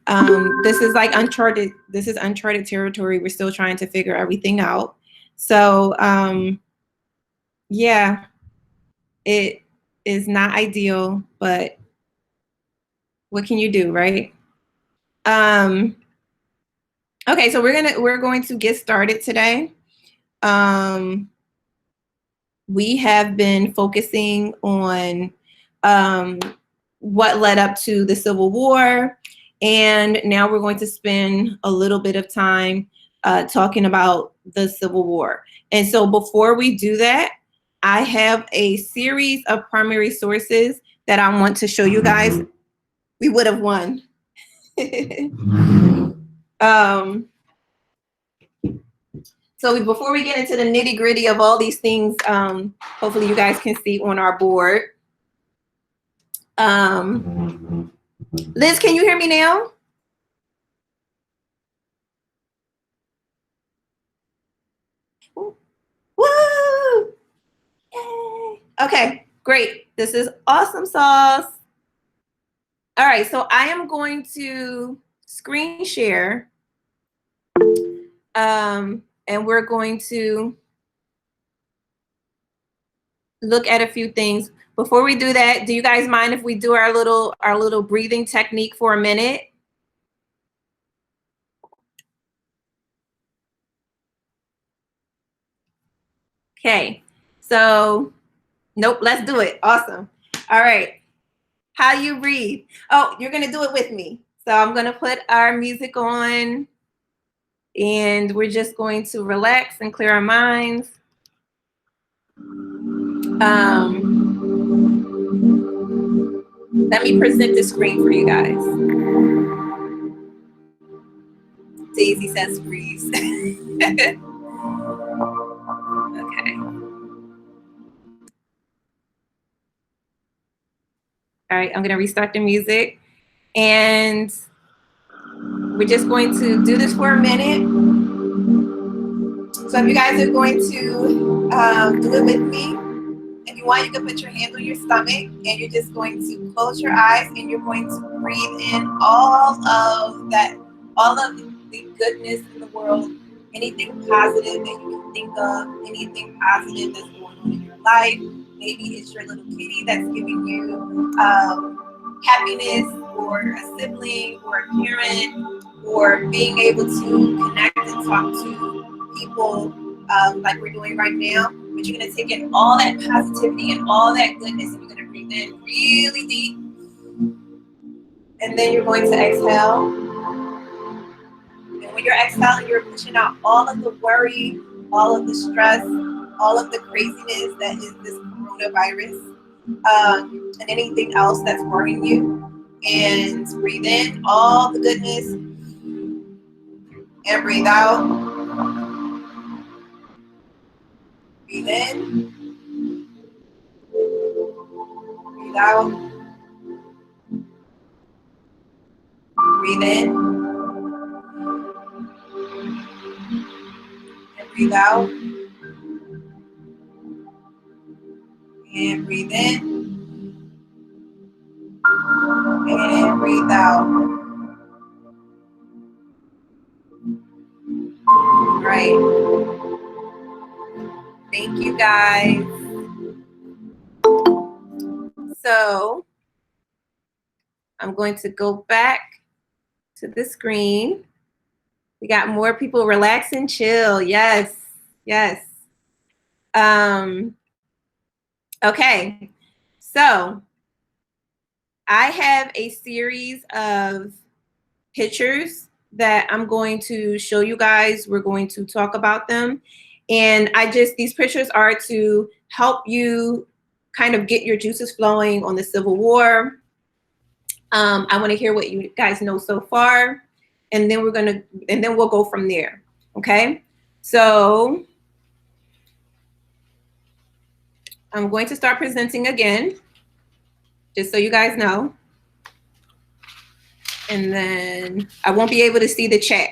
This is like uncharted. This is uncharted territory. We're still trying to figure everything out. So yeah, it is not ideal, but what can you do, right? Okay, so we're going to get started today. We have been focusing on what led up to the Civil War, and now we're going to spend a little bit of time talking about the Civil War. And so before we do that, I have a series of primary sources that I want to show you guys. We would have won. So before we get into the nitty gritty of all these things, hopefully you guys can see on our board. Liz, can you hear me now? Woo! Yay! Okay, great. This is awesome sauce. All right, so I am going to screen share. And we're going to look at a few things. Before we do that, do you guys mind if we do our little breathing technique for a minute? Okay, so nope, let's do it. Awesome. All right. How you breathe? Oh, you're gonna do it with me. So I'm gonna put our music on and we're just going to relax and clear our minds. Let me present the screen for you guys. Daisy says freeze. Okay. All right, I'm gonna restart the music. And we're just going to do this for a minute. So if you guys are going to do it with me, if you want, you can put your hand on your stomach and you're just going to close your eyes and you're going to breathe in all of the goodness in the world, anything positive that you can think of, anything positive that's going on in your life. Maybe it's your little kitty that's giving you happiness, or a sibling, or a parent, or being able to connect and talk to people like we're doing right now. But you're going to take in all that positivity and all that goodness, and you're going to breathe in really deep. And then you're going to exhale. And when you're exhaling, you're pushing out all of the worry, all of the stress, all of the craziness that is this coronavirus, and anything else that's worrying you. And breathe in all the goodness and breathe out. Breathe in. Breathe out. Breathe in. And breathe out. And breathe in. And breathe out. Right. Thank you, guys. So I'm going to go back to the screen. We got more people. Relax and chill. Yes. Yes. Okay. So I have a series of pictures that I'm going to show you guys. We're going to talk about them. And these pictures are to help you kind of get your juices flowing on the Civil War. I want to hear what you guys know so far, and then we'll go from there. Okay. So I'm going to start presenting again, just so you guys know. And then I won't be able to see the chat.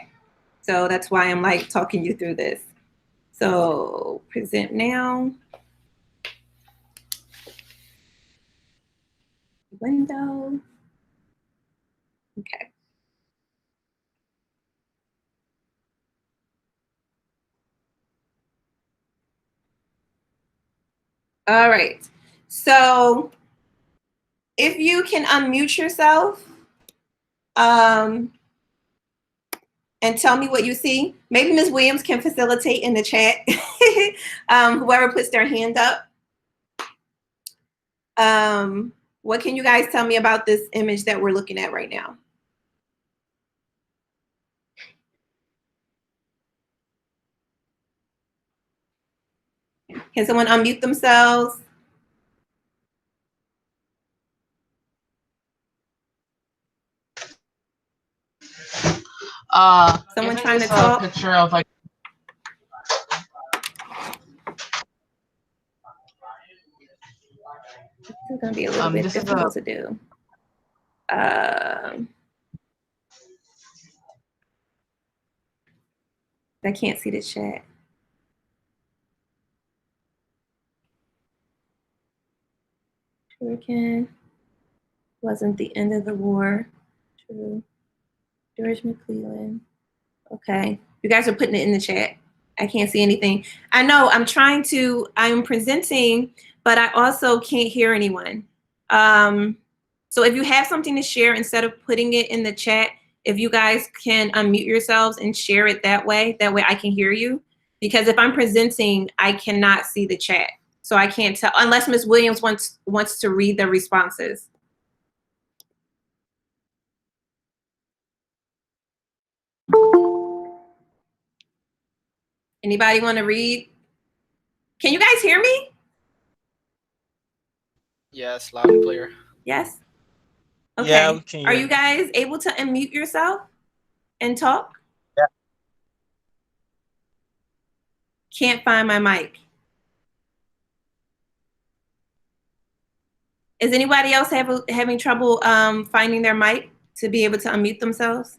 So that's why I'm like talking you through this. So present now. Window. Okay. All right. So if you can unmute yourself and tell me what you see. Maybe Ms. Williams can facilitate in the chat. Whoever puts their hand up. What can you guys tell me about this image that we're looking at right now? Can someone unmute themselves? Someone trying to talk? Picture of like. This is gonna be a little bit difficult to do. I can't see the chat. Shuriken wasn't the end of the war. True. George McClellan. Okay. You guys are putting it in the chat. I can't see anything. I know I'm presenting, but I also can't hear anyone. So if you have something to share, instead of putting it in the chat, if you guys can unmute yourselves and share it that way I can hear you. Because if I'm presenting, I cannot see the chat. So I can't tell, unless Ms. Williams wants to read the responses. Anybody want to read? Can you guys hear me? Yes, loud and clear. Yes? Okay. Yeah, we can hear Are you guys able to unmute yourself and talk? Yeah. Can't find my mic. Is anybody else having trouble finding their mic to be able to unmute themselves?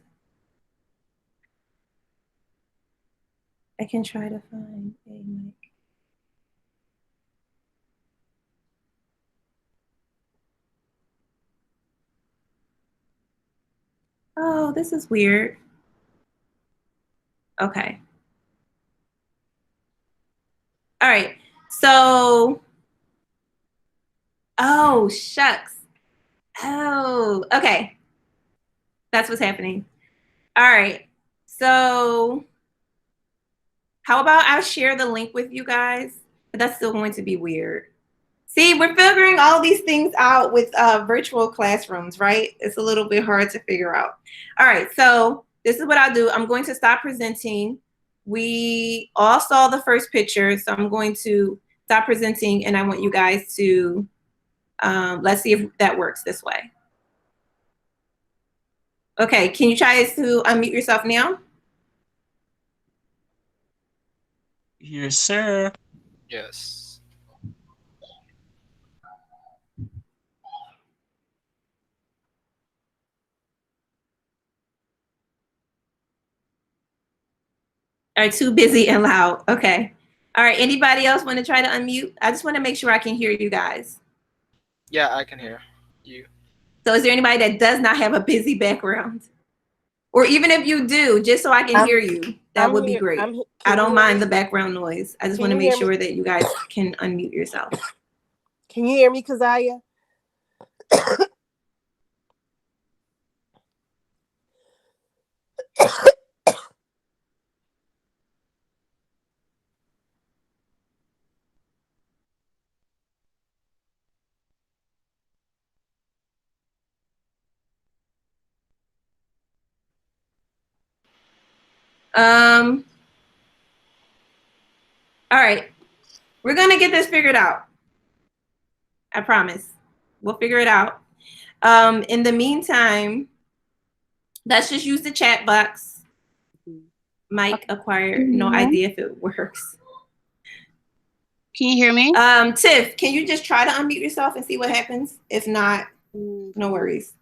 I can try to find a mic. Oh, this is weird. Okay. All right. So, oh, shucks. Oh, okay. That's what's happening. All right. So, how about I'll share the link with you guys? But that's still going to be weird. See, we're figuring all these things out with virtual classrooms, right? It's a little bit hard to figure out. All right, so this is what I'll do. I'm going to stop presenting. We all saw the first picture, so I'm going to stop presenting, and I want you guys to, let's see if that works this way. Okay, can you try to unmute yourself now? Yes, sir. Yes. All right, too busy and loud. Okay. All right, anybody else want to try to unmute? I just want to make sure I can hear you guys. Yeah, I can hear you. So is there anybody that does not have a busy background? Or even if you do, just so I can hear you, that would be great. I don't mind the background noise. I just want to make sure that you guys can unmute yourself. Can you hear me, Keziah? All right, we're gonna get this figured out. I promise. We'll figure it out. In the meantime, let's just use the chat box. Mic acquired, no idea if it works. Can you hear me? Tiff, can you just try to unmute yourself and see what happens? If not, no worries.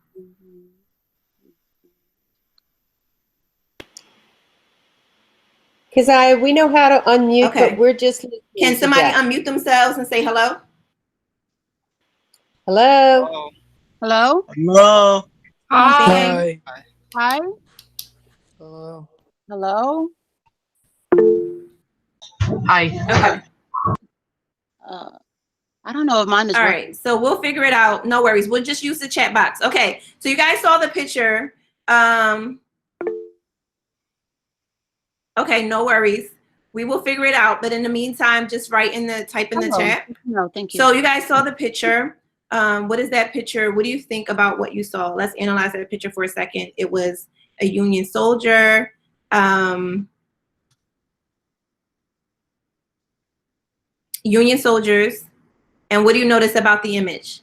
Keziah, we know how to unmute, Okay. but we're just. Can somebody unmute themselves and say hello? Hello. Hello? Hello. Hi. Hi? Hello. Hello? Hi. Okay. I don't know if mine is All working. right, so we'll figure it out. No worries. We'll just use the chat box. Okay, so you guys saw the picture. Okay, no worries. We will figure it out. But in the meantime, just type in the chat. No, thank you. So you guys saw the picture. What is that picture? What do you think about what you saw? Let's analyze that picture for a second. It was a Union soldier. Union soldiers. And what do you notice about the image?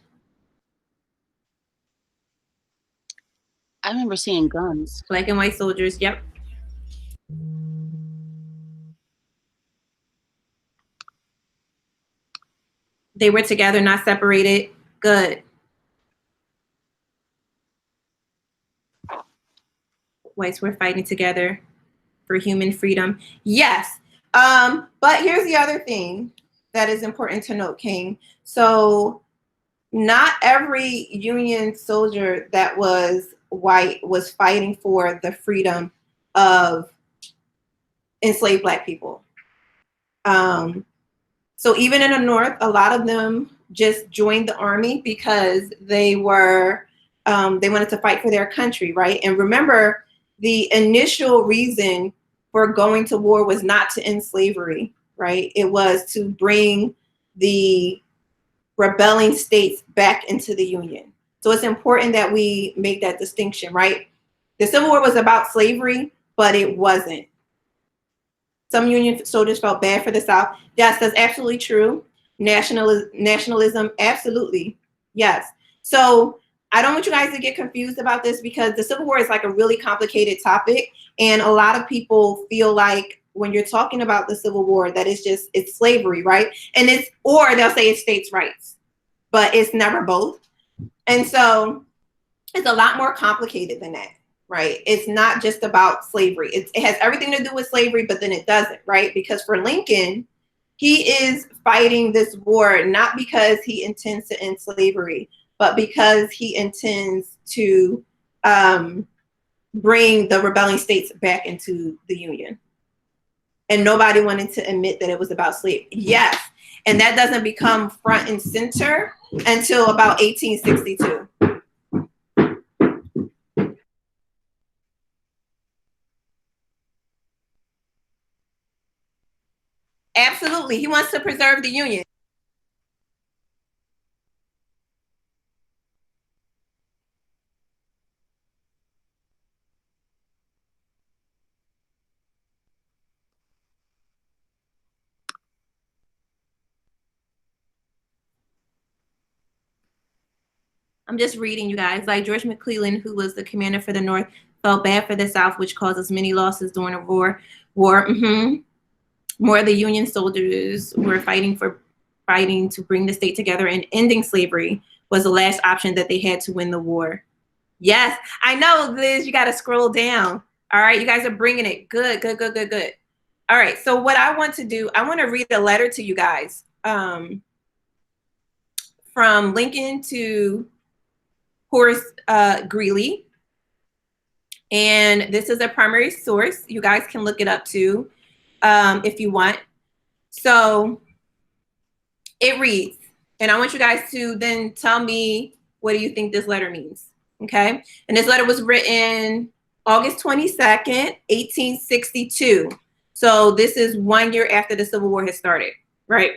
I remember seeing guns. Black and white soldiers. Yep. They were together, not separated. Good. Whites were fighting together for human freedom. Yes. But here's the other thing that is important to note, King. So not every Union soldier that was white was fighting for the freedom of enslaved Black people. So even in the North, a lot of them just joined the army because they were they wanted to fight for their country, right? And remember, the initial reason for going to war was not to end slavery, right? It was to bring the rebelling states back into the Union. So it's important that we make that distinction, right? The Civil War was about slavery, but it wasn't. Some Union soldiers felt bad for the South. Yes, that's absolutely true. Nationalism, absolutely. Yes. So I don't want you guys to get confused about this because the Civil War is like a really complicated topic. And a lot of people feel like when you're talking about the Civil War, that it's slavery, right? And or they'll say it's states' rights, but it's never both. And so it's a lot more complicated than that. Right. It's not just about slavery. It has everything to do with slavery, but then it doesn't. Right. Because for Lincoln, he is fighting this war not because he intends to end slavery, but because he intends to bring the rebelling states back into the Union. And nobody wanted to admit that it was about slavery. Yes. And that doesn't become front and center until about 1862. Absolutely. He wants to preserve the Union. I'm just reading, you guys. Like George McClellan, who was the commander for the North, felt bad for the South, which causes many losses during the war. More of the Union soldiers were fighting to bring the state together, and ending slavery was the last option that they had to win the war. Yes, I know, Liz, you got to scroll down. All right, you guys are bringing it. Good. All right, so what I want to do, I want to read a letter to you guys from Lincoln to Horace Greeley. And this is a primary source. You guys can look it up too if you want. So it reads, and I want you guys to then tell me, what do you think this letter means? Okay. And this letter was written August 22nd, 1862. So this is 1 year after the Civil War has started, right?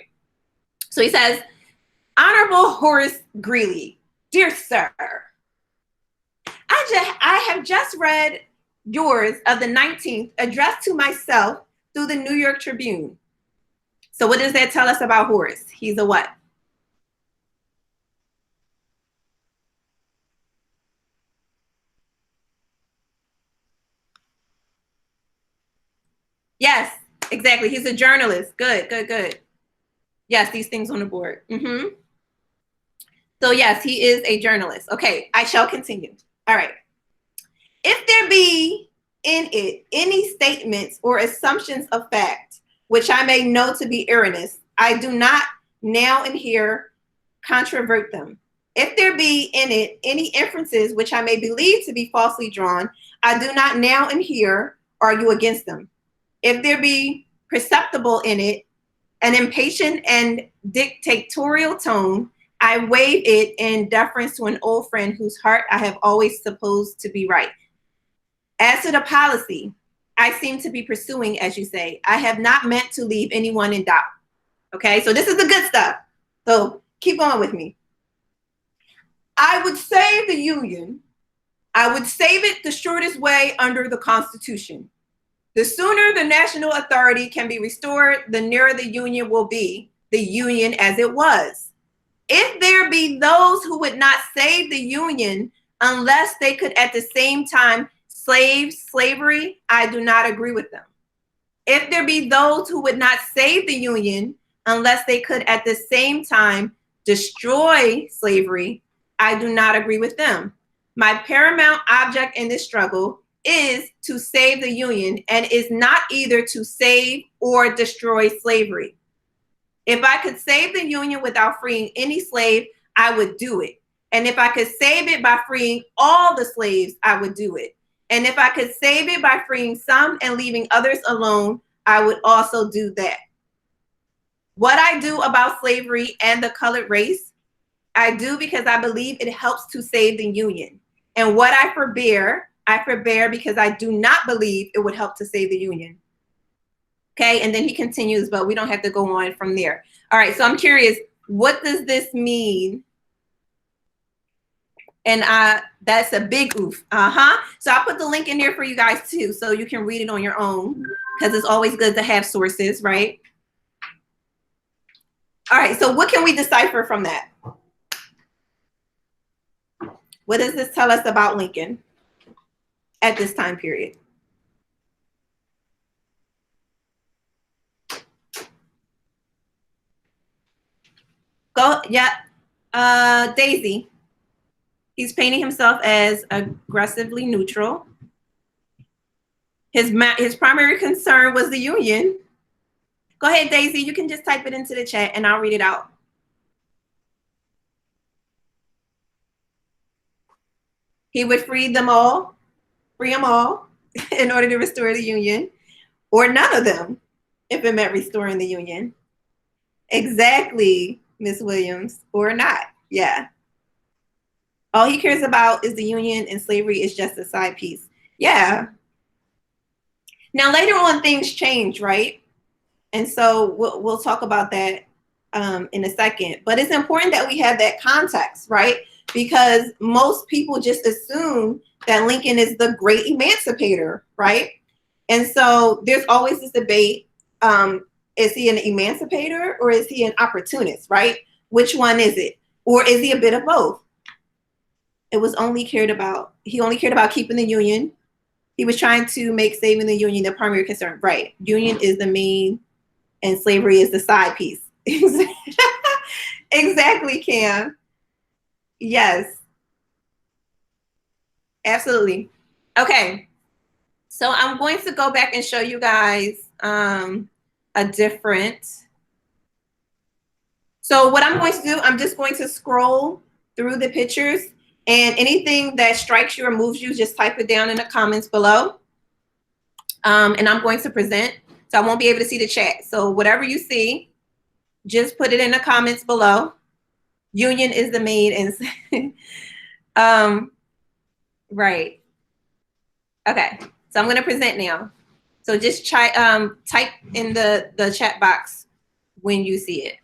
So he says, Honorable Horace Greeley, dear sir, I have just read yours of the 19th addressed to myself through the New York Tribune. So what does that tell us about Horace? He's a what? Yes, exactly. He's a journalist. Good. Yes, these things on the board. So yes, he is a journalist. Okay, I shall continue. All right. If there be in it any statements or assumptions of fact, which I may know to be erroneous, I do not now and here controvert them. If there be in it any inferences which I may believe to be falsely drawn, I do not now and here argue against them. If there be perceptible in it an impatient and dictatorial tone, I waive it in deference to an old friend whose heart I have always supposed to be right. As to the policy I seem to be pursuing, as you say, I have not meant to leave anyone in doubt. Okay, so this is the good stuff. So keep going with me. I would save the Union. I would save it the shortest way under the Constitution. The sooner the national authority can be restored, the nearer the Union will be, the Union as it was. If there be those who would not save the Union unless they could at the same time slavery, I do not agree with them. If there be those who would not save the Union unless they could at the same time destroy slavery, I do not agree with them. My paramount object in this struggle is to save the Union and is not either to save or destroy slavery. If I could save the Union without freeing any slave, I would do it. And if I could save it by freeing all the slaves, I would do it. And if I could save it by freeing some and leaving others alone, I would also do that. What I do about slavery and the colored race, I do because I believe it helps to save the Union. And what I forbear because I do not believe it would help to save the Union. Okay, and then he continues, but we don't have to go on from there. All right, so I'm curious, what does this mean? And that's a big oof. So I'll put the link in there for you guys too, so you can read it on your own, because it's always good to have sources, right? All right, so what can we decipher from that? What does this tell us about Lincoln at this time period? Go, yeah, Daisy. He's painting himself as aggressively neutral. His primary concern was the Union. Go ahead, Daisy. You can just type it into the chat and I'll read it out. He would free them all in order to restore the Union, or none of them if it meant restoring the Union. Exactly, Miss Williams, or not. Yeah. All he cares about is the Union, and slavery is just a side piece. Yeah. Now, later on, things change, right? And so we'll talk about that in a second. But it's important that we have that context, right? Because most people just assume that Lincoln is the great emancipator, right? And so there's always this debate, is he an emancipator or is he an opportunist, right? Which one is it? Or is he a bit of both? He only cared about keeping the Union. He was trying to make saving the Union the primary concern, right? Union is the main and slavery is the side piece. Exactly, Cam. Yes, absolutely. Okay, so I'm going to go back and show you guys a different. So what I'm going to do, I'm just going to scroll through the pictures, and anything that strikes you or moves you, just type it down in the comments below. And I'm going to present, so I won't be able to see the chat. So whatever you see, just put it in the comments below. Union is the main and right. Okay, so I'm going to present now. So just type in the chat box when you see it.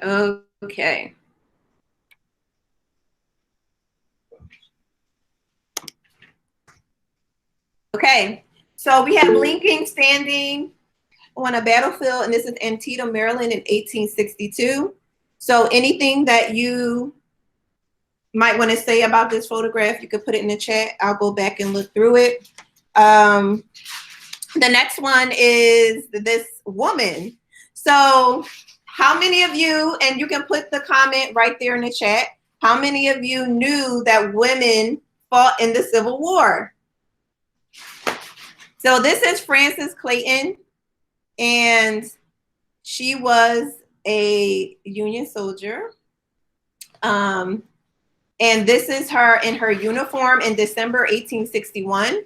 Okay. Okay, so we have Lincoln standing on a battlefield, and this is Antietam, Maryland in 1862. So anything that you might want to say about this photograph, you could put it in the chat. I'll go back and look through it. The next one is this woman. So how many of you, and you can put the comment right there in the chat, how many of you knew that women fought in the Civil War? So this is Frances Clayton, and she was a Union soldier. And this is her in her uniform in December 1861.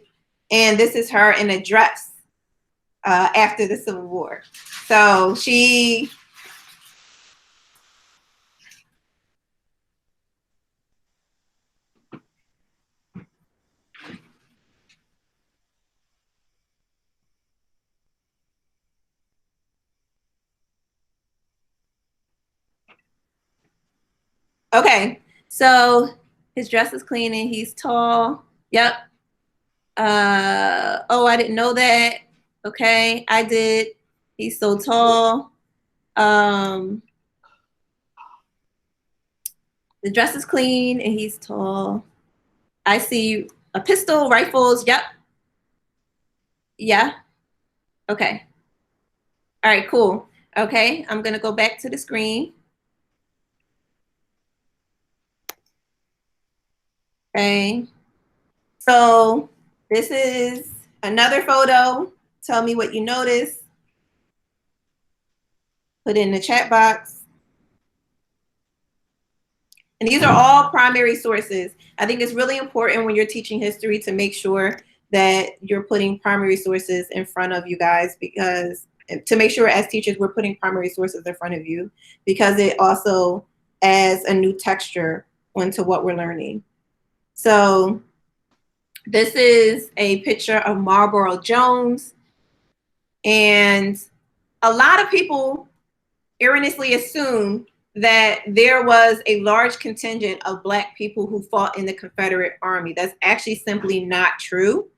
And this is her in a dress after the Civil War. So she... Okay, so his dress is clean and he's tall. Yep. Oh, I didn't know that. Okay, I did. He's so tall. The dress is clean and he's tall. I see a pistol, rifles. Yep. Yeah. Okay. All right, cool. Okay, I'm gonna go back to the screen. Okay. So this is another photo. Tell me what you notice. Put it in the chat box. And these are all primary sources. I think it's really important when you're teaching history to make sure that you're putting primary sources in front of you guys, because to make sure as teachers we're putting primary sources in front of you, because it also adds a new texture onto what we're learning. So this is a picture of Marlborough Jones. And a lot of people erroneously assume that there was a large contingent of Black people who fought in the Confederate Army. That's actually simply not true.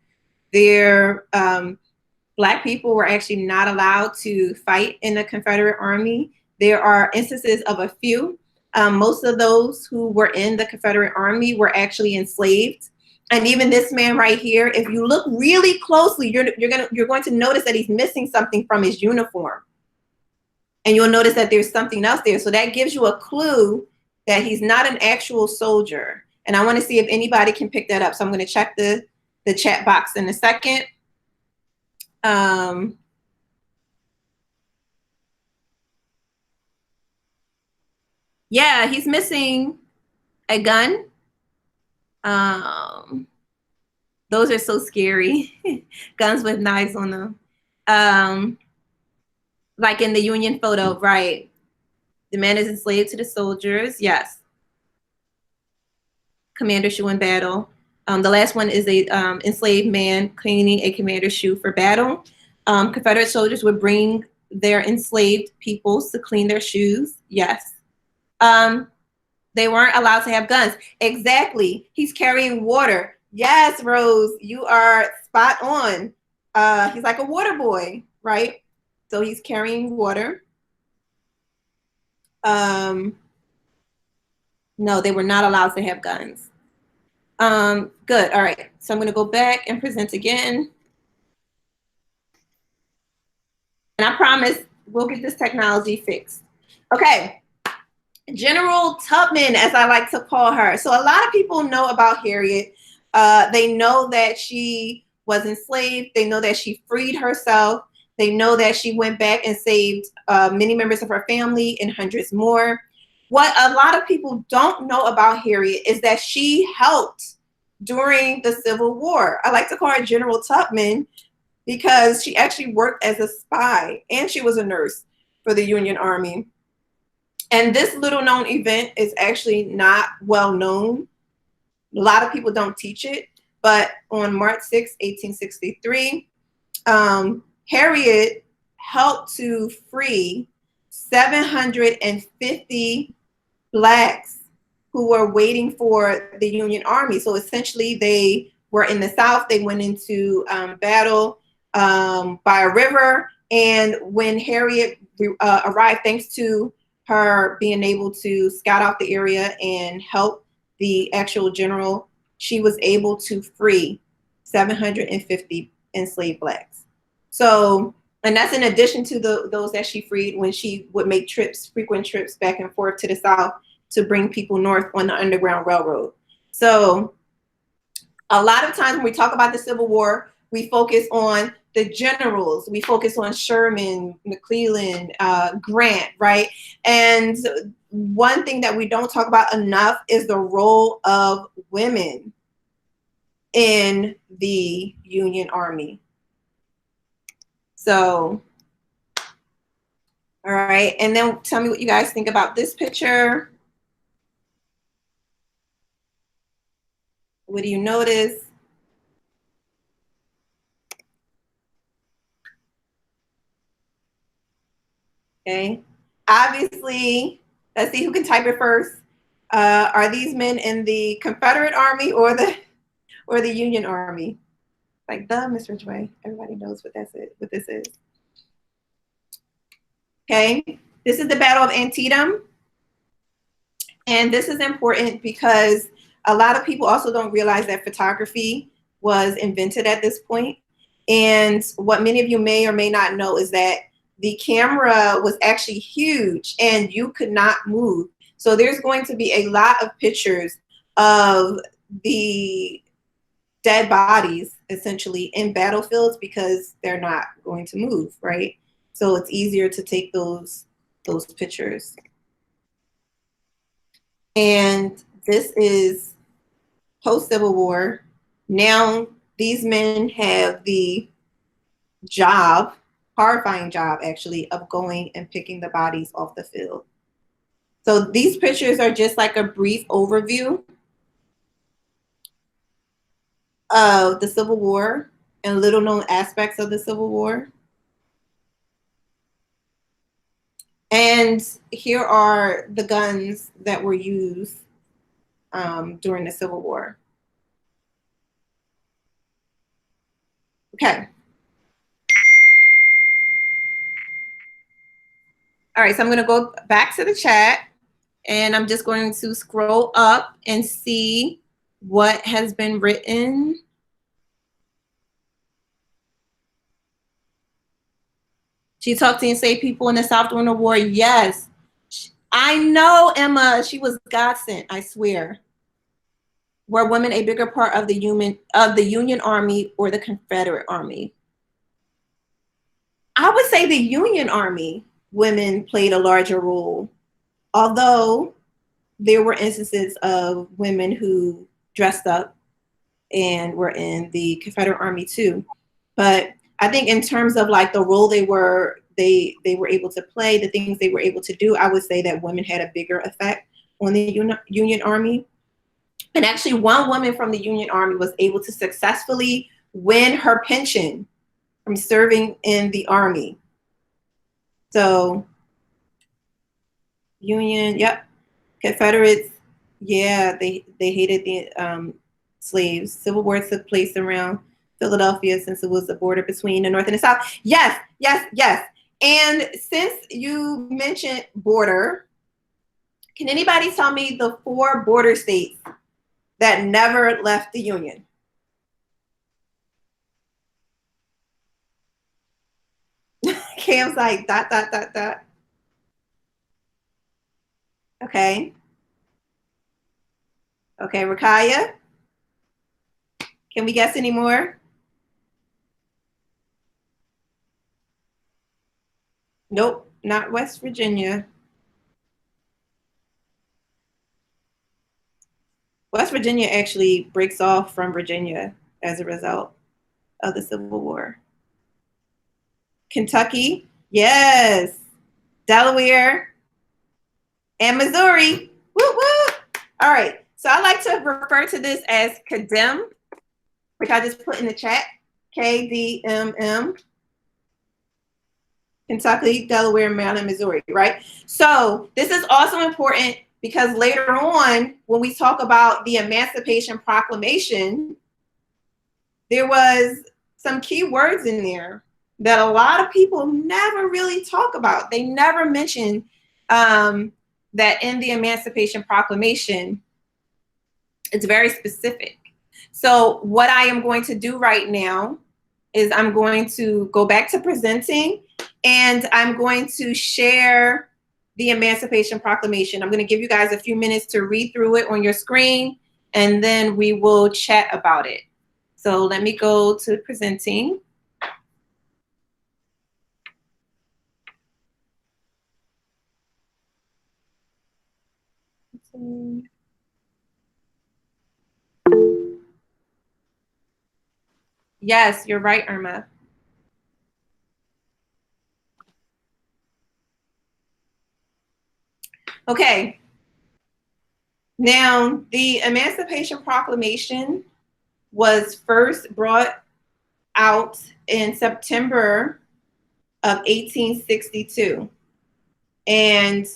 Black people were actually not allowed to fight in the Confederate Army. There are instances of a few. Most of those who were in the Confederate Army were actually enslaved. And even this man right here, if you look really closely, you're going to notice that he's missing something from his uniform. And you'll notice that there's something else there. So that gives you a clue that he's not an actual soldier. And I want to see if anybody can pick that up. So I'm going to check the chat box in a second. Yeah, he's missing a gun. Those are so scary. Guns with knives on them. Like in the Union photo, right? The man is enslaved to the soldiers. Yes. Commander shoe in battle. The last one is a enslaved man cleaning a commander's shoe for battle. Confederate soldiers would bring their enslaved peoples to clean their shoes. Yes. They weren't allowed to have guns. Exactly. He's carrying water. Yes, Rose, you are spot on. He's like a water boy, right? So he's carrying water. No, they were not allowed to have guns. Good. All right. So I'm going to go back and present again. And I promise we'll get this technology fixed. Okay. General Tubman, as I like to call her. So a lot of people know about Harriet. They know that she was enslaved. They know that she freed herself. They know that she went back and saved many members of her family and hundreds more. What a lot of people don't know about Harriet is that she helped during the Civil War. I like to call her General Tubman because she actually worked as a spy and she was a nurse for the Union Army. And this little known event is actually not well known. A lot of people don't teach it, but on March 6, 1863, Harriet helped to free 750 Blacks who were waiting for the Union Army. So essentially they were in the South. They went into battle by a river. And when Harriet arrived, thanks to her being able to scout out the area and help the actual general, she was able to free 750 enslaved Blacks. So, and that's in addition to those that she freed when she would make trips, frequent trips back and forth to the South to bring people north on the Underground Railroad. So a lot of times when we talk about the Civil War, we focus on the generals. We focus on Sherman, McClellan, Grant, right? And one thing that we don't talk about enough is the role of women in the Union Army. So, all right, and then tell me what you guys think about this picture. What do you notice? Okay, obviously, let's see who can type it first. Are these men in the Confederate Army or the Union Army? Like the Miss Ridgway. Everybody knows what that's it. What this is. Okay, this is the Battle of Antietam, and this is important because a lot of people also don't realize that photography was invented at this point. And what many of you may or may not know is that the camera was actually huge and you could not move. So there's going to be a lot of pictures of the dead bodies essentially in battlefields because they're not going to move, right? So it's easier to take those pictures. And this is post-Civil War. Now these men have the job, horrifying job actually, of going and picking the bodies off the field. So these pictures are just like a brief overview of the Civil War and little known aspects of the Civil War. And here are the guns that were used during the Civil War. Okay. All right, so I'm going to go back to the chat and I'm just going to scroll up and see what has been written. She talked to enslaved people in the South during the war. Yes, I know, Emma. She was godsend, I swear. Were women a bigger part of the Union Army or the Confederate Army? I would say the Union Army women played a larger role, although there were instances of women who dressed up and were in the Confederate Army too. But I think in terms of like the role they were able to play, the things they were able to do, I would say that women had a bigger effect on the Union Army. And actually one woman from the Union Army was able to successfully win her pension from serving in the Army. So Union, yep. Confederates, yeah, they hated the slaves. Civil War took place around Philadelphia since it was the border between the North and the South. Yes, yes, yes. And since you mentioned border, can anybody tell me the 4 border states that never left the Union? Cam's like, ... Okay. Okay, Rakaya? Can we guess any more? Nope, not West Virginia. West Virginia actually breaks off from Virginia as a result of the Civil War. Kentucky, yes. Delaware and Missouri. Woo woo. All right, so I like to refer to this as KDM, which I just put in the chat, KDMM. Kentucky, Delaware, Maryland, Missouri, right? So this is also important because later on, when we talk about the Emancipation Proclamation, there was some key words in there that a lot of people never really talk about. They never mention that in the Emancipation Proclamation, it's very specific. So what I am going to do right now is I'm going to go back to presenting and I'm going to share the Emancipation Proclamation. I'm going to give you guys a few minutes to read through it on your screen and then we will chat about it. So let me go to presenting. Yes, you're right, Irma. Okay. Now, the Emancipation Proclamation was first brought out in September of 1862. And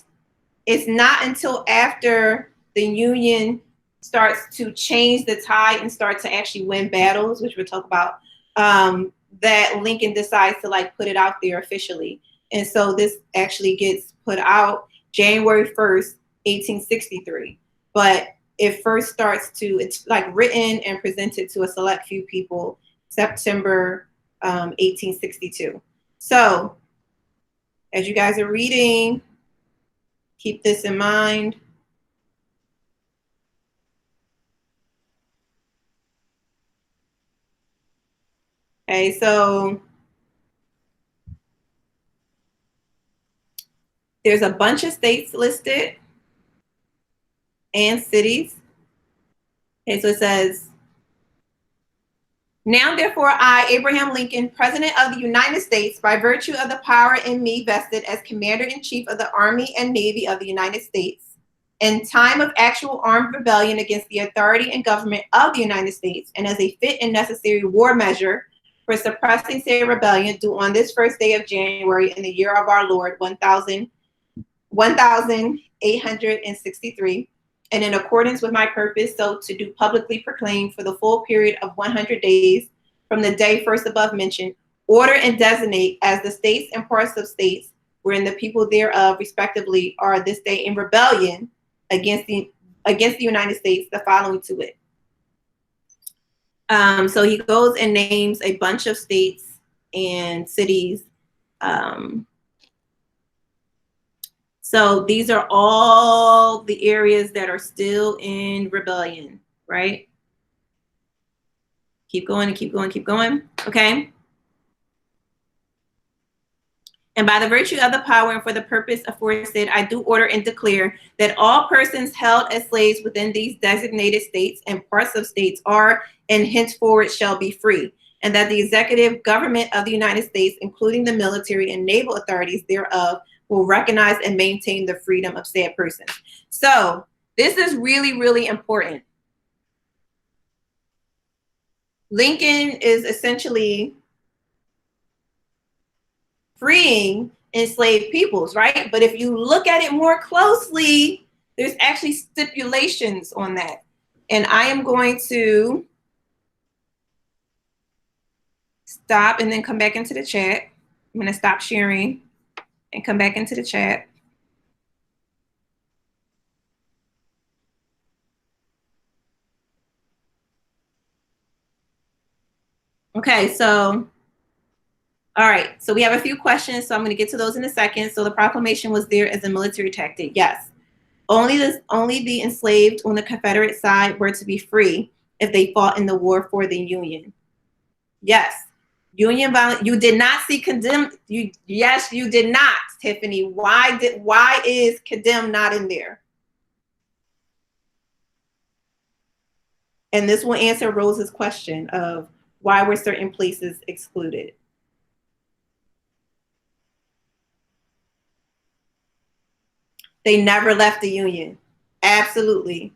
it's not until after the Union starts to change the tide and start to actually win battles, which we'll talk about, that Lincoln decides to like put it out there officially. And so this actually gets put out January 1st, 1863. But it first starts to, it's like written and presented to a select few people September 1862. So as you guys are reading, keep this in mind. Okay, so there's a bunch of states listed and cities. Okay, so it says, now therefore I, Abraham Lincoln, President of the United States, by virtue of the power in me vested as Commander-in-Chief of the Army and Navy of the United States, in time of actual armed rebellion against the authority and government of the United States, and as a fit and necessary war measure for suppressing said rebellion, due on this first day of January in the year of our Lord, 1863, and in accordance with my purpose, so to do publicly proclaim for the full period of 100 days from the day first above mentioned, order and designate as the states and parts of states wherein the people thereof respectively are this day in rebellion against the United States, the following to it. So he goes and names a bunch of states and cities. So these are all the areas that are still in rebellion, right? Keep going and keep going, keep going, okay? And by the virtue of the power and for the purpose aforesaid, I do order and declare that all persons held as slaves within these designated states and parts of states are and henceforward shall be free, and that the executive government of the United States, including the military and naval authorities thereof, will recognize and maintain the freedom of said persons. So this is really, really important. Lincoln is essentially freeing enslaved peoples, right? But if you look at it more closely, there's actually stipulations on that. And I am going to stop and then come back into the chat. I'm going to stop sharing and come back into the chat. Okay, so, all right, so we have a few questions, so I'm going to get to those in a second. So the proclamation was there as a military tactic. Yes. Only the enslaved on the Confederate side were to be free if they fought in the war for the Union. Yes. Union violence. You did not see condemn. Yes, you did not, Tiffany. Why is condemn not in there? And this will answer Rose's question of why were certain places excluded. They never left the Union. Absolutely.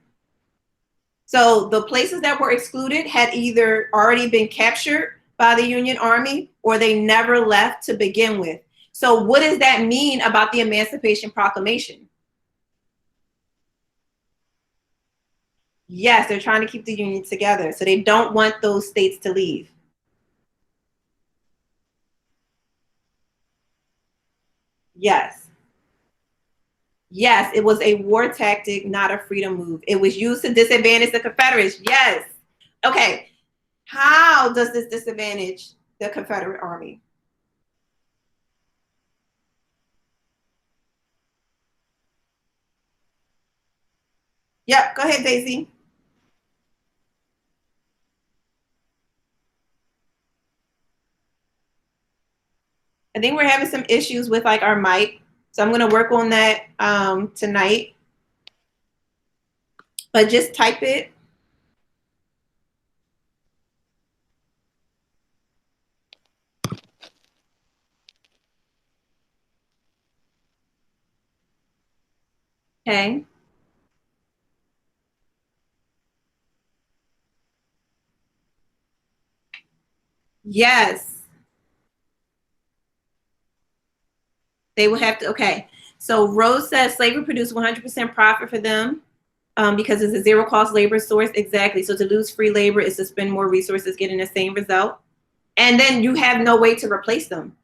So the places that were excluded had either already been captured by the Union Army or they never left to begin with. So what does that mean about the Emancipation Proclamation? Yes, they're trying to keep the Union together. So they don't want those states to leave. Yes. Yes, it was a war tactic, not a freedom move. It was used to disadvantage the Confederates. Yes. Okay. How does this disadvantage the Confederate Army? Yep, go ahead, Daisy. I think we're having some issues with like our mic. So I'm going to work on that tonight. but just type it. Okay. Yes. They will have to, okay. So Rose says slavery produced 100% profit for them because it's a zero cost labor source. Exactly. So to lose free labor is to spend more resources getting the same result. And then you have no way to replace them.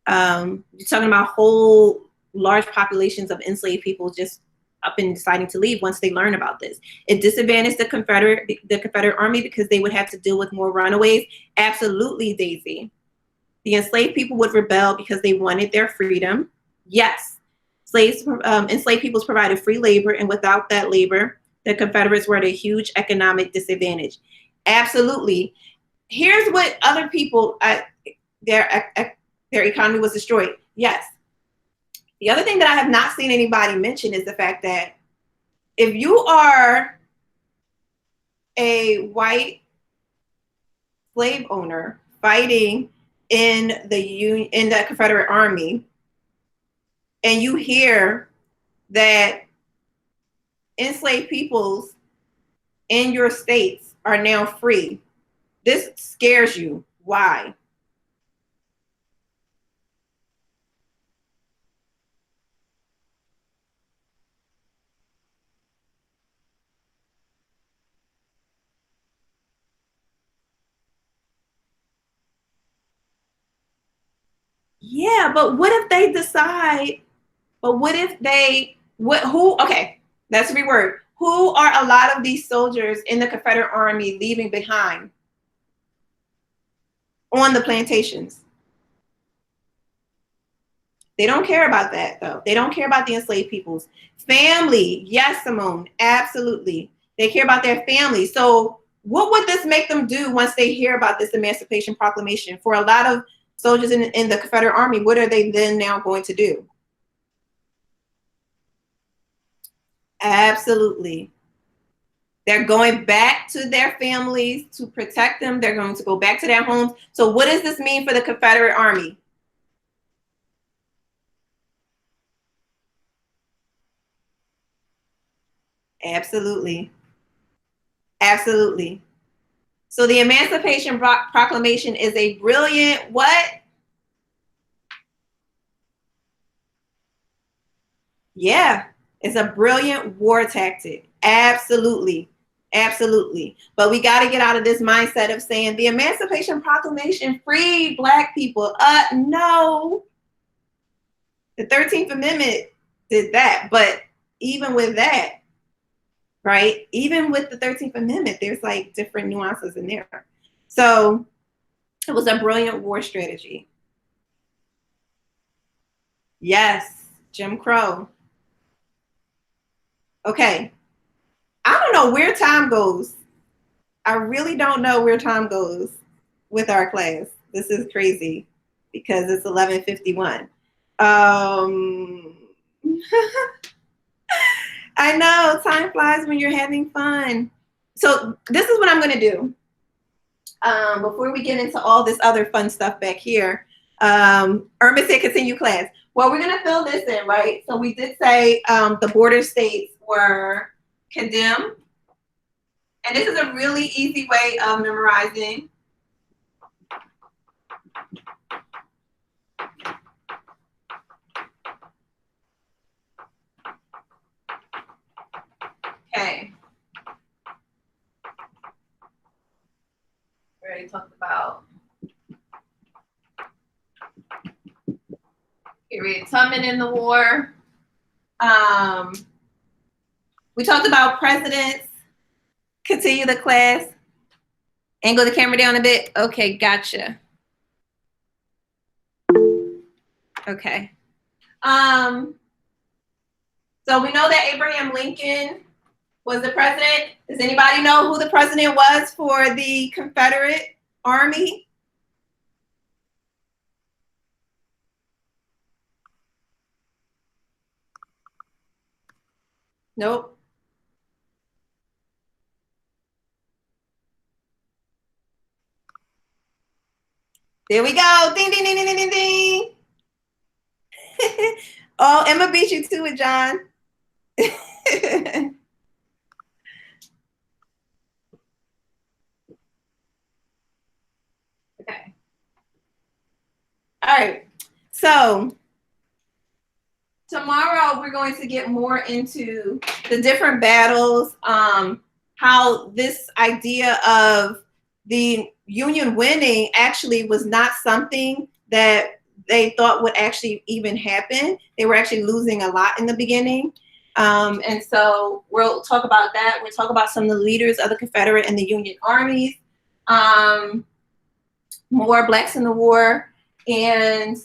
You're talking about whole large populations of enslaved people just up and deciding to leave once they learn about this. It disadvantaged the Confederate Army because they would have to deal with more runaways. Absolutely, Daisy. The enslaved people would rebel because they wanted their freedom. Yes, enslaved peoples provided free labor, and without that labor, the Confederates were at a huge economic disadvantage. Absolutely. Here's what other people, their economy was destroyed. Yes. The other thing that I have not seen anybody mention is the fact that if you are a white slave owner fighting in the Confederate Army, and you hear that enslaved peoples in your states are now free, this scares you. Why? Yeah, but what if they decide, okay, let's reword. Who are a lot of these soldiers in the Confederate Army leaving behind on the plantations? They don't care about that, though. They don't care about the enslaved peoples. Family, yes, Simone, absolutely. They care about their family. So what would this make them do once they hear about this Emancipation Proclamation? For a lot of soldiers in the Confederate Army, what are they then now going to do? Absolutely. They're going back to their families to protect them. They're going to go back to their homes. So what does this mean for the Confederate Army? Absolutely. Absolutely. So the Emancipation Proclamation is a brilliant what? Yeah, it's a brilliant war tactic. Absolutely. Absolutely. But we got to get out of this mindset of saying the Emancipation Proclamation freed Black people. No. The 13th Amendment did that. But even with that, right? Even with the 13th Amendment, there's like different nuances in there. So it was a brilliant war strategy. Yes, Jim Crow. Okay. I don't know where time goes. I really don't know where time goes with our class. This is crazy because it's 11:51. I know, time flies when you're having fun. So this is what I'm going to do. Before we get into all this other fun stuff back here, Irma said continue class. Well, we're going to fill this in, right? So we did say the border states were condemned. And this is a really easy way of memorizing. Okay. We already talked about Harriet Tubman in the war. We talked about presidents. Continue the class. Angle the camera down a bit. Okay, gotcha. Okay. So we know that Abraham Lincoln was the president. Does anybody know who the president was for the Confederate Army? Nope. There we go. Ding, ding, ding, ding, ding, ding, ding. Oh, Emma beat you to it, John. Okay. All right. So tomorrow we're going to get more into the different battles, how this idea of the Union winning actually was not something that they thought would actually even happen. They were actually losing a lot in the beginning. And so we'll talk about that. We'll talk about some of the leaders of the Confederate and the Union armies, more Blacks in the war, and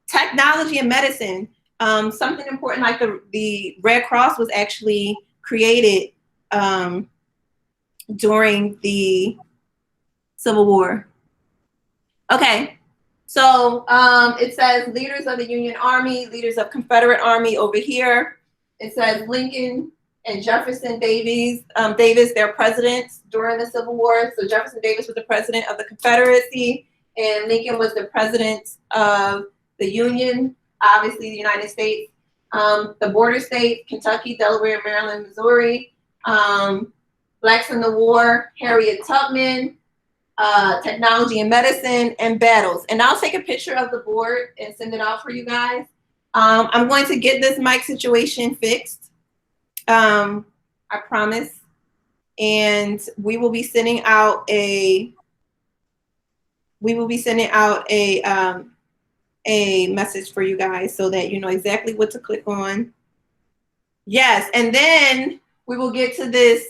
technology and medicine. Something important like the Red Cross was actually created during the Civil War. Okay, so it says leaders of the Union Army, leaders of Confederate Army over here. It says Lincoln and Jefferson Davis, their presidents during the Civil War. So Jefferson Davis was the president of the Confederacy, and Lincoln was the president of the Union, obviously the United States. The border states, Kentucky, Delaware, Maryland, Missouri. Blacks in the War, Harriet Tubman, technology and medicine, and battles. And I'll take a picture of the board and send it out for you guys. I'm going to get this mic situation fixed. I promise. And we will be sending out a message for you guys so that you know exactly what to click on. Yes, and then we will get to this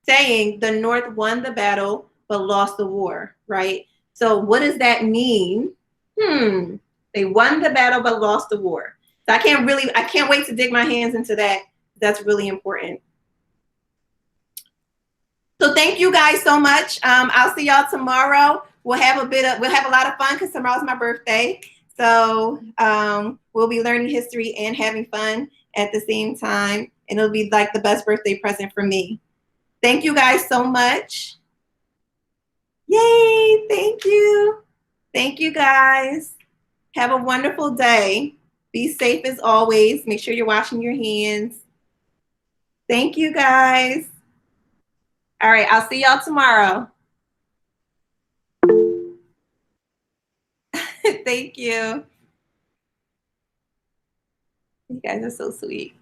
saying the North won the battle but lost the war, right? So what does that mean? They won the battle but lost the war. So I can't wait to dig my hands into that. That's really important. So thank you guys so much. I'll see y'all tomorrow. We'll have a lot of fun because tomorrow's my birthday. So we'll be learning history and having fun at the same time. And it'll be like the best birthday present for me. Thank you guys so much. Yay, thank you. Thank you guys. Have a wonderful day. Be safe as always. Make sure you're washing your hands. Thank you guys. All right, I'll see y'all tomorrow. Thank you. You guys are so sweet.